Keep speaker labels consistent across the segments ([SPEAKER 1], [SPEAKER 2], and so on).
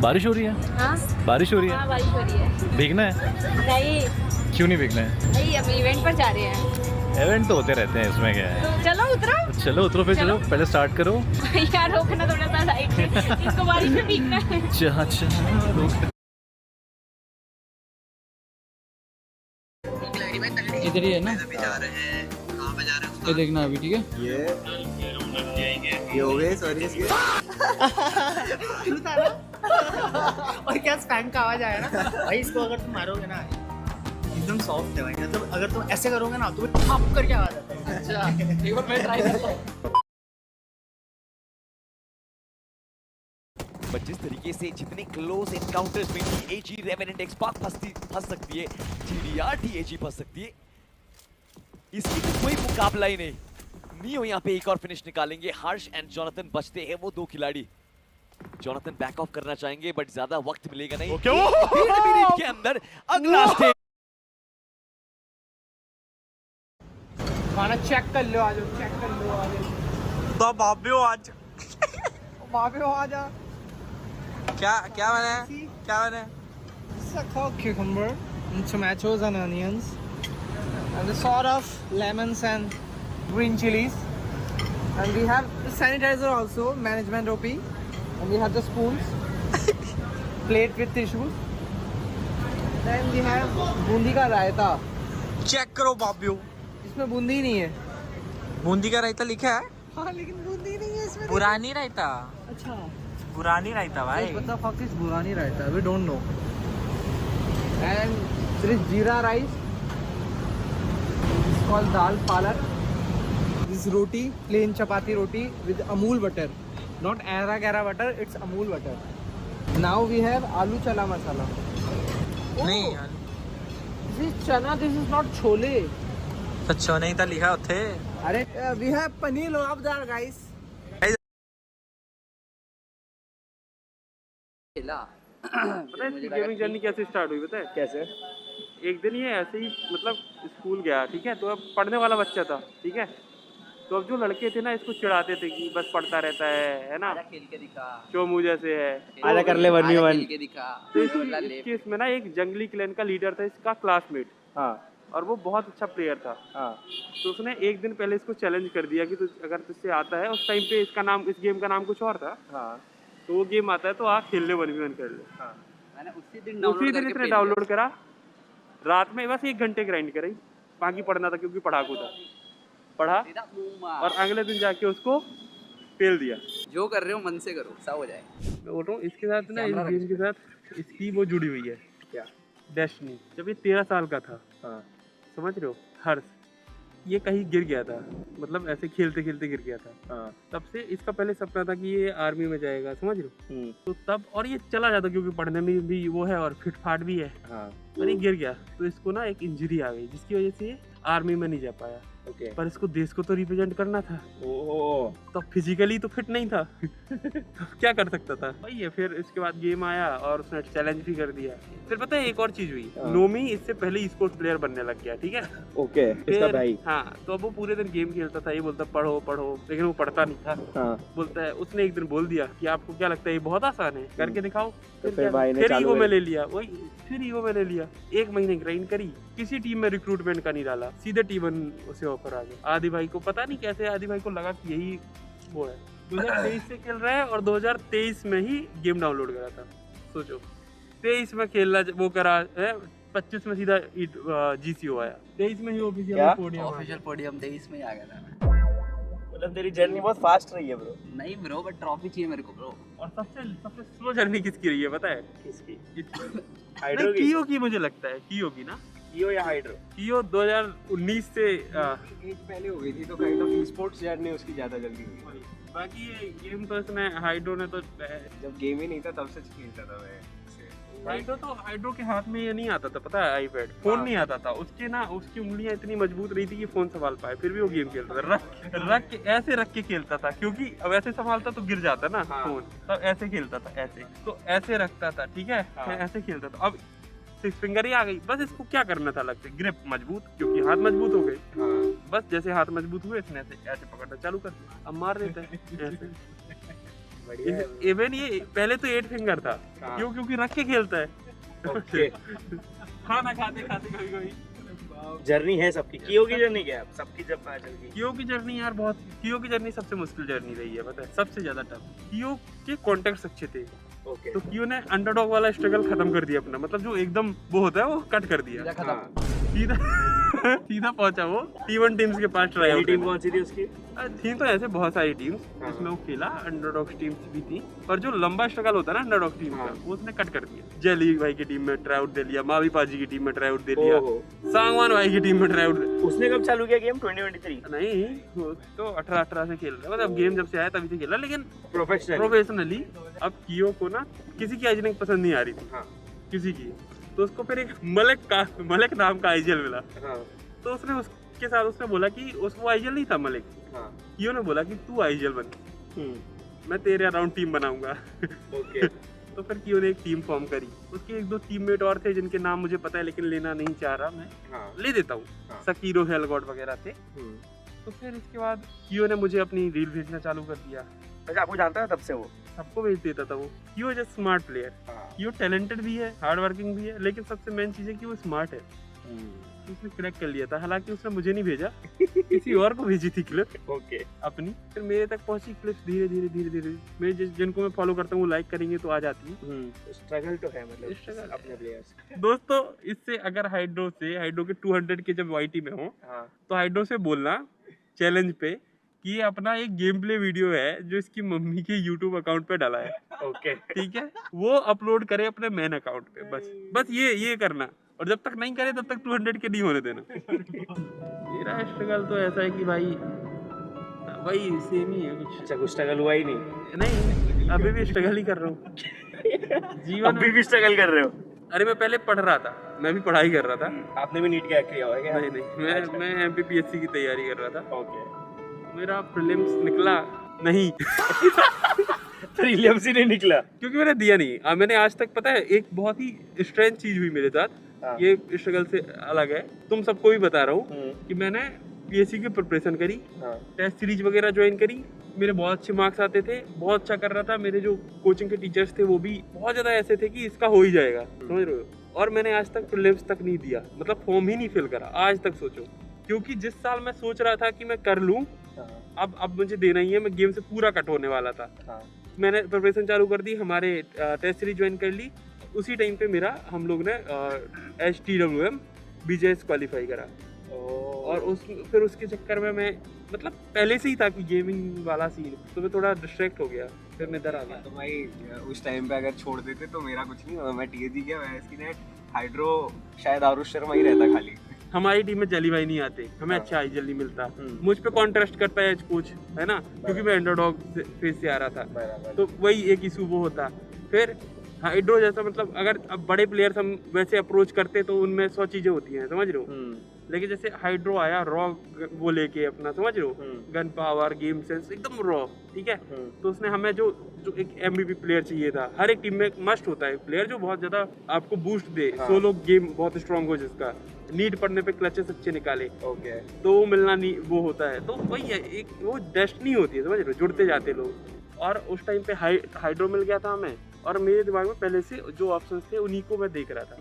[SPEAKER 1] बारिश हो रही है?
[SPEAKER 2] हाँ
[SPEAKER 1] बारिश हो रही है?
[SPEAKER 2] हाँ बारिश हो रही है।
[SPEAKER 1] भीगना है?
[SPEAKER 2] नहीं
[SPEAKER 1] क्यों नहीं भीगना है?
[SPEAKER 2] नहीं, हम इवेंट पर जा रहे हैं।
[SPEAKER 1] इवेंट तो होते रहते हैं, इसमें क्या है।
[SPEAKER 2] तो चलो उतरो।
[SPEAKER 1] चलो उतरो, फिर चलो पहले स्टार्ट करो।
[SPEAKER 2] यार रोकना थोड़ा सा साइड में, इसको बारिश में भीगना है।
[SPEAKER 1] जहाँ रोक।
[SPEAKER 3] इधर ही है ना? ये देखना अभी, ठीक है?
[SPEAKER 4] ये हो गए, सॉरी इसके।
[SPEAKER 5] और क्या स्पैंक का आवाज आया ना भाई, इसको अगर तुम मारोगे ना एकदम सॉफ्ट है भाई, मतलब अगर तुम ऐसे करोगे ना तो ठप करके आवाज आता है।
[SPEAKER 3] अच्छा, एक बार मैं ट्राई करता हूँ।
[SPEAKER 6] बट जिस तरीके से जितने क्लोज एनकाउंटर्स में TAG रेवेनेंट एक्सपार्क फंस सकती है, TDR TAG फंस सकती है, इसकी तो कोई मुकाबला ही नहीं। नियो यहाँ पे एक और फिनिश निकालेंगे। हर्ष एंड जोनाथन बचते हैं, वो दो खिलाड़ी। जोनाथन बैक ऑफ करना चाहेंगे बट ज्यादा वक्त मिलेगा नहीं। डेढ़ मिनट के अंदर अगला स्टेज।
[SPEAKER 5] खाना चेक कर लो, आज चेक कर लो आज।
[SPEAKER 4] तो बाबियो आज
[SPEAKER 5] बाबियो आज
[SPEAKER 4] क्या क्या बना है? क्या बना है?
[SPEAKER 5] Suck cucumber and tomatoes and onions and a sort of lemons and green chilies, and we have sanitizer also, management OP, and we have the spoons, plate with tissues, then we have Bundi का रायता।
[SPEAKER 4] Check करो बाबियो,
[SPEAKER 5] इसमें बूंदी नहीं है।
[SPEAKER 4] बूंदी का रायता लिखा है।
[SPEAKER 5] हाँ लेकिन बूंदी नहीं है इसमें।
[SPEAKER 4] पुरानी रायता,
[SPEAKER 5] अच्छा
[SPEAKER 4] पुरानी रायता भाई।
[SPEAKER 5] what the fuck is Burani raita? We don't know. And there is jeera rice. It's called dal palak. This is roti, plain chapati roti with Amul butter. Not Ara Gara butter, it's Amul butter. Now we have aloo chala masala.
[SPEAKER 4] नहीं
[SPEAKER 5] Oh, this is chana, this is not chole.
[SPEAKER 4] अच्छा नहीं था लिखा उथे।
[SPEAKER 5] अरे we have paneer labdar guys.
[SPEAKER 7] पता है इसकी गेमिंग जर्नी कैसे स्टार्ट हुई? पता है कैसे? एक दिन ये ऐसे ही मतलब स्कूल गया, ठीक है, तो अब पढ़ने वाला बच्चा था, ठीक है, तो अब जो लड़के थे ना इसको चिढ़ाते थे कि बस पढ़ता रहता है ना,
[SPEAKER 3] खेल के दिखा,
[SPEAKER 7] चोमू जैसे है,
[SPEAKER 5] आजा कर ले 1v1।
[SPEAKER 3] खेल के दिखा।
[SPEAKER 7] तो इसके इसमें ना एक जंगली क्लैन का लीडर था, इसका क्लासमेट।
[SPEAKER 5] हाँ
[SPEAKER 7] और वो बहुत अच्छा प्लेयर था।
[SPEAKER 5] हाँ
[SPEAKER 7] तो उसने एक दिन पहले इसको चैलेंज कर दिया कि तू अगर तुझसे आता है, उस टाइम पे इसका नाम, इस गेम का नाम कुछ और था,
[SPEAKER 5] हाँ
[SPEAKER 7] तो वो गेम आता है तो आ खेल ले 1v1 कर ले।
[SPEAKER 5] हाँ।
[SPEAKER 3] मैंने उसी
[SPEAKER 7] दिन इसने डाउनलोड करा, रात में बस 1 घंटे ग्राइंड कराई, बाकी पढ़ना था क्योंकि पढ़ाकू था, पढ़ा और अगले दिन जाके उसको फेल दिया।
[SPEAKER 3] जो कर रहे हो मन से करो, सब हो जाए।
[SPEAKER 7] मैं बोल रहा हूँ इसके साथ ना, इस गेम के साथ इसकी वो जुड़ी हुई है,
[SPEAKER 5] क्या?
[SPEAKER 7] डेस्टिनी। जब ये 13 साल का था,
[SPEAKER 5] हाँ
[SPEAKER 7] समझ रहे हो, हर्ष, ये कहीं गिर गया था, मतलब ऐसे खेलते खेलते गिर गया था।
[SPEAKER 5] हाँ।
[SPEAKER 7] तब से इसका पहले सपना था कि ये आर्मी में जाएगा, समझ रहे हो, तो तब, और ये चला जाता क्योंकि पढ़ने में भी वो है और फिट फाट भी है,
[SPEAKER 5] हाँ
[SPEAKER 7] और ये गिर गया तो इसको ना एक इंजरी आ गई जिसकी वजह से ये आर्मी में नहीं जा पाया।
[SPEAKER 5] ओके।
[SPEAKER 7] पर इसको देश को तो रिप्रेजेंट करना था,
[SPEAKER 5] ओह
[SPEAKER 7] तो फिजिकली तो फिट नहीं था। तो क्या कर सकता था भाई ये। फिर इसके बाद गेम आया और उसने चैलेंज भी कर दिया। फिर पता है एक और चीज हुई, नोमी इससे पहले स्पोर्ट्स प्लेयर बनने लग गया, ठीक है।
[SPEAKER 5] ओके, इसका भाई।
[SPEAKER 7] हाँ, तो अब वो पूरे दिन गेम खेलता था, ये बोलता पढ़ो पढ़ो, लेकिन वो पढ़ता नहीं था।
[SPEAKER 5] हाँ।
[SPEAKER 7] बोलता है, उसने एक दिन बोल दिया कि आपको क्या लगता है ये बहुत आसान है, करके दिखाओ।
[SPEAKER 5] फिर भाई ने
[SPEAKER 7] फिर
[SPEAKER 5] चालू
[SPEAKER 7] ईगो में
[SPEAKER 5] कर
[SPEAKER 7] ले लिया, वही फिर ईगो में ले लिया। 1 महीने ग्राइंड करी, किसी टीम में रिक्रूटमेंट का नहीं डाला, सीधे T1 उसे ऑफर आ गया। आदि भाई को पता नहीं कैसे, आदि भाई को लगा कि यही वो है। 2023 से खेल रहा है और 2023 में ही गेम डाउनलोड करा था। सोचो 23 में खेलना वो करा है, 25 में सीधा GCO आया, 23 में ही ऑफिशियल
[SPEAKER 3] पोडियम 23 में ही आ गया था।
[SPEAKER 4] मतलब तेरी जर्नी बहुत फास्ट रही है ब्रो।
[SPEAKER 3] नहीं ब्रो, बट ट्रॉफी चाहिए मेरे को ब्रो।
[SPEAKER 7] और सबसे स्लो जर्नी किसकी रही है पता है?
[SPEAKER 4] किसकी?
[SPEAKER 7] हाइड्रो की मुझे लगता है, कियो की ना,
[SPEAKER 4] कियो या हाइड्रो?
[SPEAKER 7] कियो 2019 से
[SPEAKER 5] एज पहले हो गई थी तो काइंड ऑफ स्पोर्ट्स जर्नी उसकी ज्यादा जल्दी हुई।
[SPEAKER 7] बाकी ये गेम तो इसने, हाइड्रो ने तो,
[SPEAKER 5] जब गेम ही नहीं था तब से खेलता था मैं।
[SPEAKER 7] हाइड्रो के हाथ में ये नहीं आता था, पता है, आईपैड फोन नहीं आता था उसके ना, उसकी उंगलियां इतनी मजबूत रही थी कि फोन संभाल पाए, फिर भी वो गेम खेलता था। रख के ऐसे रख के खेलता था, क्योंकि अब ऐसे संभालता तो गिर जाता ना फोन, तब ऐसे खेलता था, ऐसे तो ऐसे रखता था, ठीक है, ऐसे खेलता था। अब 6 फिंगर ही आ गई, बस इसको क्या करना था अलग से, ग्रिप मजबूत, क्योंकि हाथ मजबूत हो गए। बस जैसे हाथ मजबूत हुए इसने ऐसे ऐसे पकड़ना चालू कर दिया, अब मार देते हैं ऐसे। है। इवन ये पहले तो 8 फिंगर था, क्योंकि रख के खेलता है।
[SPEAKER 8] ओके।
[SPEAKER 7] खाना खाते खाते कभी कभी।
[SPEAKER 8] जर्नी है सबकी, कियो की जर्नी क्या है सबकी? जब चल गई
[SPEAKER 7] कियो की जर्नी यार, बहुत कियो की जर्नी सबसे मुश्किल जर्नी रही है, पता है, सबसे ज्यादा टफ। कियो के कॉन्टेक्ट्स अच्छे थे,
[SPEAKER 8] ओके।
[SPEAKER 7] तो कियो ने अंडरडॉग वाला स्ट्रगल खत्म कर दिया अपना, मतलब जो एकदम वो होता है वो कट कर दिया, सीधा सीधा पहुंचा वो T1 टीम्स के पास ट्राई आउट।
[SPEAKER 8] टीम कौन सी थी उसकी?
[SPEAKER 7] थी तो ऐसे बहुत सारी टीम्स जिसमें वो खेला, अंडरडॉग टीम्स भी थी, पर जो लंबा स्ट्रगल होता है ना अंडरडॉग टीम का, वो उसने कट कर दिया। जेली भाई की टीम में ट्राई आउट दे लिया, मावी पाजी की टीम में ट्राई आउट दे लिया, सांगवान भाई की टीम में ट्राई आउट।
[SPEAKER 8] उसने कब चालू किया गेम? 2023?
[SPEAKER 7] नहीं, वो तो 18 से खेल रहा है, मतलब गेम जब से आया तभी से खेला, लेकिन
[SPEAKER 8] प्रोफेशनली।
[SPEAKER 7] अब कियो को ना किसी की आइजलिंग पसंद नहीं आ रही थी, किसी की, तो उसको फिर एक मलिक नाम का आइजल मिला। तो उसने उसके साथ उसने बोला कि उसको आइजल नहीं था मलिक, कियो ने बोला कि तू आइजल बन, मैं तेरे अराउंड टीम बनाऊंगा।
[SPEAKER 8] ओके।
[SPEAKER 7] तो फिर कियो ने एक टीम फॉर्म करी, उसके 1-2 टीममेट और थे जिनके नाम मुझे पता है लेकिन लेना नहीं चाह रहा मैं, ले देता हूँ, सकीरो हेलगॉड वगैरह थे। तो फिर इसके बाद कियो ने मुझे अपनी रील भेजना चालू कर दिया।
[SPEAKER 8] अच्छा, आपको जानता है तब से वो?
[SPEAKER 7] सबको भेज देता था वो। कियो इज अ स्मार्ट प्लेयर, कियो टैलेंटेड भी है, हार्ड वर्किंग भी है, लेकिन सबसे मेन चीज है कि वो स्मार्ट है। उसने क्रैक कर लिया था, हालांकि उसने मुझे नहीं भेजा, किसी और को भेजी थी क्लिप
[SPEAKER 8] ओके
[SPEAKER 7] अपनी, फिर मेरे तक पहुंची क्लिप्स धीरे धीरे। मैं जिनको मैं फॉलो करता हूँ वो लाइक करेंगे तो आ जाती है।
[SPEAKER 8] स्ट्रगल तो है, मतलब
[SPEAKER 7] स्ट्रगल
[SPEAKER 8] अपने प्लेयर्स।
[SPEAKER 7] दोस्तों, इससे अगर हाइड्रो के 200 के जब वाईटी में हो, तो हाइड्रो से बोलना चैलेंज पे कि ये अपना एक गेम प्ले वीडियो है जो इसकी मम्मी के YouTube अकाउंट पे डाला है।
[SPEAKER 8] ओके।
[SPEAKER 7] ठीक है, वो अपलोड करे अपने मेन अकाउंट पे, बस ये करना, और जब तक नहीं करे तब तक 200 के नहीं होने देना। मेरा स्ट्रगल तो ऐसा है कि भाई वही सेम ही है कुछ।
[SPEAKER 8] अच्छा, कुछ स्ट्रगल हुआ ही नहीं?
[SPEAKER 7] नहीं, अभी भी स्ट्रगल ही कर रहा हूँ जीवन।
[SPEAKER 8] अभी भी स्ट्रगल कर रहे हो?
[SPEAKER 7] अरे मैं पहले पढ़ रहा था, मैं भी पढ़ाई कर रहा था।
[SPEAKER 8] आपने भी नीट क्रैक किया हुआ है क्या?
[SPEAKER 7] नहीं, मैं MPPSC की तैयारी कर रहा था।
[SPEAKER 8] ओके।
[SPEAKER 7] मेरा प्रीलिम्स निकला नहीं।
[SPEAKER 8] प्रीलिम्स ही नहीं निकला
[SPEAKER 7] क्योंकि मैंने दिया नहीं। मैंने आज तक, पता है, एक बहुत ही स्ट्रेंज चीज हुई मेरे साथ, ये स्ट्रगल से अलग है, तुम सबको भी बता रहा हूँ कि मैंने PSC की प्रिपरेशन करी, टेस्ट सीरीज वगैरह ज्वाइन करी, मेरे बहुत अच्छे मार्क्स आते थे, बहुत अच्छा कर रहा था। मेरे जो कोचिंग के टीचर्स थे वो भी बहुत ज्यादा ऐसे थे कि इसका हो ही जाएगा, समझ रहे हो। और मैंने आज तक प्रीलिम्स तक नहीं दिया, मतलब फॉर्म ही नहीं फिल करा आज तक। सोचो, क्योंकि जिस साल मैं सोच रहा था कि मैं कर लूँ, अब मुझे देना ही है, मैं गेम से पूरा कट होने वाला था। मैंने प्रिपरेशन चालू कर दी, हमारे टेस्ट सीरीज ज्वाइन कर ली, उसी टाइम पे मेरा हम लोग ने HTWM BJS क्वालिफाई करा। और फिर उसके चक्कर में मैं, मतलब पहले से ही था कि गेमिंग वाला सीन, तो मैं थोड़ा डिस्ट्रैक्ट हो गया, फिर मैं इधर आ गया।
[SPEAKER 9] तो भाई उस टाइम पे अगर छोड़ देते तो मेरा कुछ नहीं, मैं TAG गया, मैं इसकी नेट हाइड्रो, शायद आरुष शर्मा ही रहता खाली।
[SPEAKER 7] हमारी टीम में जली भाई नहीं आते, हमें अच्छा आइजल नहीं मिलता, मुझ पे कॉन्ट्रास्ट करता है कोच, है ना, क्योंकि मैं अंडरडॉग फेज से आ रहा था, तो वही एक इशू वो होता। फिर हाइड्रो जैसा, मतलब अगर अब बड़े प्लेयर्स हम वैसे अप्रोच करते तो उनमें 100 चीजें होती हैं, समझ रहे हो। लेकिन जैसे हाइड्रो आया रॉ वो लेके अपना, समझ रहे हो, गन पावर, गेम सेंस एकदम रॉ, ठीक है। तो उसने हमें जो एक MVP प्लेयर चाहिए था, हर एक टीम में मस्ट होता है प्लेयर जो बहुत ज्यादा आपको बूस्ट दे, सोलो गेम बहुत स्ट्रांग हो, जिसका नीड पड़ने पे क्लचेस अच्छे निकाले,
[SPEAKER 8] ओके,
[SPEAKER 7] तो वो मिलना नहीं, वो होता है। तो वही है, एक वो डेस्टिनी होती है, समझ रहे हो, जुड़ते जाते लोग। और उस टाइम पे हाइड्रो मिल गया था हमें, और मेरे दिमाग में पहले से जो ऑप्शंस थे उन्हीं को मैं देख रहा था,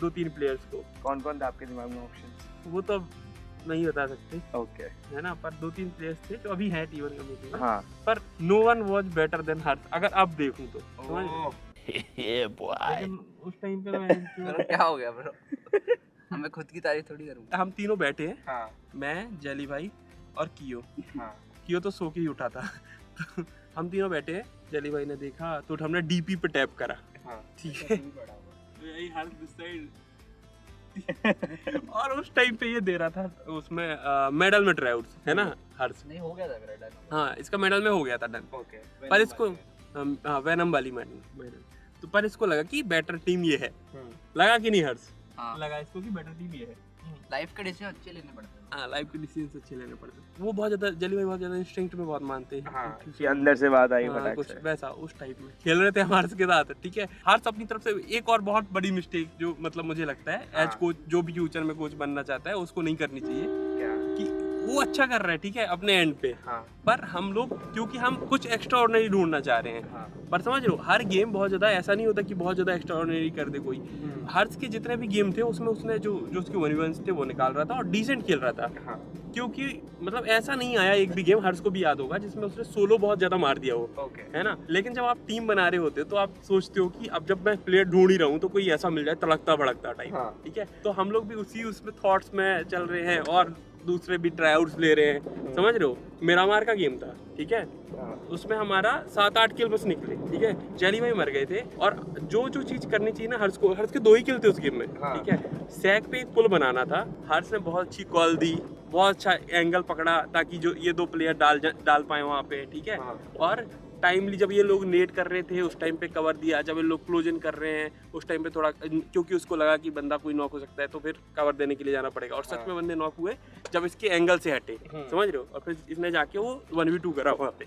[SPEAKER 7] 2-3 प्लेयर्स को।
[SPEAKER 8] कौन कौन था आपके दिमाग में ऑप्शंस?
[SPEAKER 7] वो तो अब नहीं बता सकते,
[SPEAKER 8] ओके,
[SPEAKER 7] है ना, पर 2-3 प्लेयर्स थे जो अभी हैं T1 कमेटी में।
[SPEAKER 8] हाँ,
[SPEAKER 7] पर no one was better than Harsh, अगर अब देखूं तो, समझ लेकिन उस टाइम पे मैं
[SPEAKER 3] क्या हो गया ब्रो? मैं खुद की तारीफ थोड़ी करूंगा।
[SPEAKER 7] हम तीनों बैठे हैं,
[SPEAKER 8] हाँ,
[SPEAKER 7] मैं, जेली भाई और कियो।
[SPEAKER 8] हाँ,
[SPEAKER 7] कियो तो सो के ही उठा था। तो हम तीनों बैठे हैं, जेली भाई ने देखा तो हमने DP पे टैप करा,
[SPEAKER 8] हाँ,
[SPEAKER 7] ठीक है, और उस टाइम पे ये दे रहा था उसमें मेडल में ट्राउट्स, है ना, हर्ष
[SPEAKER 3] नहीं हो गया था मेरा डन।
[SPEAKER 7] हाँ, इसका मेडल में हो गया था डन,
[SPEAKER 8] ओके।
[SPEAKER 7] पर इसको वेनम वाली मेडल, तो पर इसको लगा कि बेटर टीम ये है, लगा कि नहीं हर्ष?
[SPEAKER 3] हाँ।
[SPEAKER 7] लगा इसको कि बेटर टीम ये है।
[SPEAKER 3] लाइफ के डिसीजन अच्छे लेने पड़ते हैं।
[SPEAKER 7] हाँ, लाइफ के डिसीजन अच्छे लेने पड़ते हैं। वो बहुत ज्यादा, जेली भाई बहुत ज्यादा इंस्टिंक्ट में बहुत मानते हैं,
[SPEAKER 8] हाँ, कि अंदर से बात आई,
[SPEAKER 7] हाँ,
[SPEAKER 8] फटाक
[SPEAKER 7] कुछ
[SPEAKER 8] से।
[SPEAKER 7] वैसा उस टाइप में खेल रहे थे हर्ष के साथ, ठीक है। हर्ष अपनी तरफ से एक और बहुत बड़ी मिस्टेक जो, मतलब मुझे लगता है एज कोच, जो भी फ्यूचर में कोच बनना चाहता है उसको नहीं करनी चाहिए,
[SPEAKER 8] क्या?
[SPEAKER 7] कि वो अच्छा कर रहा है, ठीक है, अपने एंड पे।
[SPEAKER 9] हाँ।
[SPEAKER 7] पर हम लोग क्योंकि हम कुछ एक्स्ट्रा ऑर्डिनरी ढूंढना चाह रहे हैं।
[SPEAKER 9] हाँ।
[SPEAKER 7] पर समझ रहे हो, हर गेम बहुत ज्यादा ऐसा नहीं होता कि बहुत ज्यादा एक्स्ट्रा ऑर्डिनरी कर दे कोई। हर्ष के जितने भी गेम थे उसमें उसने जो उसके 1v1 थे वो निकाल रहा था और डिसेंट खेल रहा था।
[SPEAKER 9] हाँ।
[SPEAKER 7] क्योंकि मतलब ऐसा नहीं आया एक भी गेम, हर्ष को भी याद होगा, जिसमें उसने सोलो बहुत ज्यादा मार दिया हो,
[SPEAKER 9] ओके।
[SPEAKER 7] है ना। लेकिन जब आप टीम बना रहे होते हो तो आप सोचते हो कि अब जब मैं प्लेयर ढूंढ ही रहा हूँ तो कोई ऐसा मिल जाए तड़कता भड़कता टाइप।
[SPEAKER 9] हाँ।
[SPEAKER 7] ठीक है, तो हम लोग भी उसी उसमें थॉट्स में चल रहे हैं और दूसरे भी ट्राईआउट्स ले रहे हैं। समझ रहे हो, मिरामार का गेम था, ठीक है, उसमें हमारा 7-8 किल बस निकले, ठीक है, चैली भाई मर गए थे। और जो चीज करनी चाहिए ना हर्ष को, हर्ष के 2 ही किल थे उस गेम में।
[SPEAKER 9] हाँ।
[SPEAKER 7] ठीक है, सैक पे एक पुल बनाना था, हर्ष ने बहुत अच्छी कॉल दी, बहुत अच्छा एंगल पकड़ा ताकि जो ये 2 प्लेयर डाल पाए वहाँ पे। ठीक है,
[SPEAKER 9] हाँ।
[SPEAKER 7] और टाइमली जब ये लोग नेट कर रहे थे उस टाइम पे कवर दिया, जब ये लोग क्लोजन कर रहे हैं उस टाइम पे थोड़ा, क्योंकि उसको लगा कि बंदा कोई नॉक हो सकता है तो फिर कवर देने के लिए जाना पड़ेगा। और सच में बंदे नॉक हुए जब इसके एंगल से हटे, समझ रहे हो, और फिर इसने जाके वो 1v2 करा वहाँ पे।